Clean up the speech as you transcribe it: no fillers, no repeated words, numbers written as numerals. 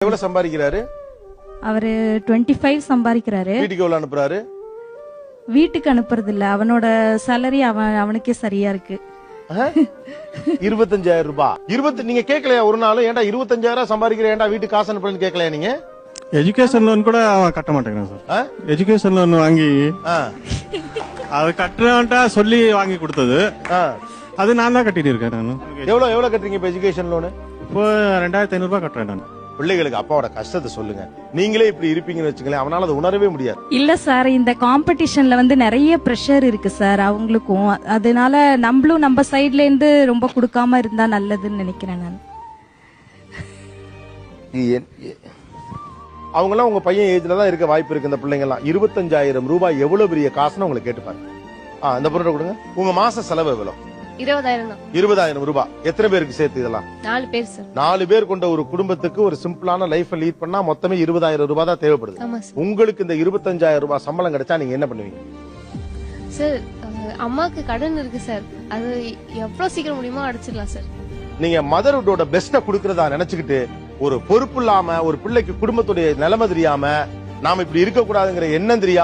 எவ்வளவு சம்பாதிக்கிறாரு? அவரு 25 சம்பாதிக்கிறாரு. வீட்டுக்கு எவ்வளவு அனுப்புறாரு? வீட்டுக்கு அனுப்புறது இல்ல, அவனோட சேலரி அவனுக்கே சரியா இருக்கு. 25,000 ரூபாய். நீங்க கேட்கலையா ஒரு நாள்? ஏன்டா 25,000 சம்பாதிக்கிறேன், ஏன்டா வீட்டுக்கு காசு அனுப்புறேன்னு கேட்கலையா நீங்க? எஜுகேஷன் லோன் கூட அவன் கட்ட மாட்டேங்கிறான் சார். எஜுகேஷன் லோன் வாங்கி அது கட்டுறவன்ட்டா சொல்லி வாங்கி கொடுத்தது, அது நான் தான் கட்டிட்டு இருக்கேன். நான் எவ்வளவு கட்டுறீங்க இப்ப எஜுகேஷன் லோனு? இப்போ 2,500 ரூபாய் கட்டுறேன் நான். பிள்ளைகளுக்கு அப்பாவோட கஷ்டத்தை சொல்லுங்க. நீங்களே இப்படி இருப்பீங்கன்னு வச்சுங்களேன், அவனால அதை உணரவே முடியாது. இல்ல சார், இந்த காம்படிஷன்ல நிறைய பிரஷர் இருக்கு சார் அவங்களுக்கும். அதனால நம்மளும் நம்ம சைட்ல இருந்து ரொம்ப கொடுக்காம இருந்தா நல்லதுன்னு நினைக்கிறேன் நான். அவங்க எல்லாம் உங்க பையன் ஏஜ்ல தான் இருக்க வாய்ப்பு இருக்கு. இந்த பிள்ளைங்க எல்லாம் 25,000 ரூபாய் எவ்வளவு பெரிய காசுன்னு உங்களுக்கு கேட்டுப்பாரு. இந்த பொருளை கொடுங்க. உங்க மாச செலவு எவ்வளவு? 20,000 தான். 20,000 ரூபாய். எத்தனை பேருக்கு சேர்த்து இதெல்லாம்? 4 பேர் சார். 4 பேர் கொண்ட ஒரு குடும்பத்துக்கு ஒரு சிம்பிளான லைஃப் லீட் பண்ணா மொத்தமே 20,000 ரூபாய் தான் தேவைப்படுது. உங்களுக்கு இந்த 25,000 ரூபாய் சம்பளம் கிடைச்சா நீங்க என்ன பண்ணுவீங்க? சார், அம்மாக்கு கடன் இருக்கு சார், அது எவ்வளவு சீக்கிரம் முடியுமோ அடைச்சிடலாம் சார். நீங்க மதர்ஹுட்டோட பெஸ்ட குடுக்கறதா நினைச்சுக்கிட்டு ஒரு பொறுப்பு இல்லாம ஒரு பிள்ளைக்கு குடும்பத்துடைய நிலைமை தெரியாம நாம இப்படி இருக்க கூடாதுங்கிற எண்ணம் தெரியாம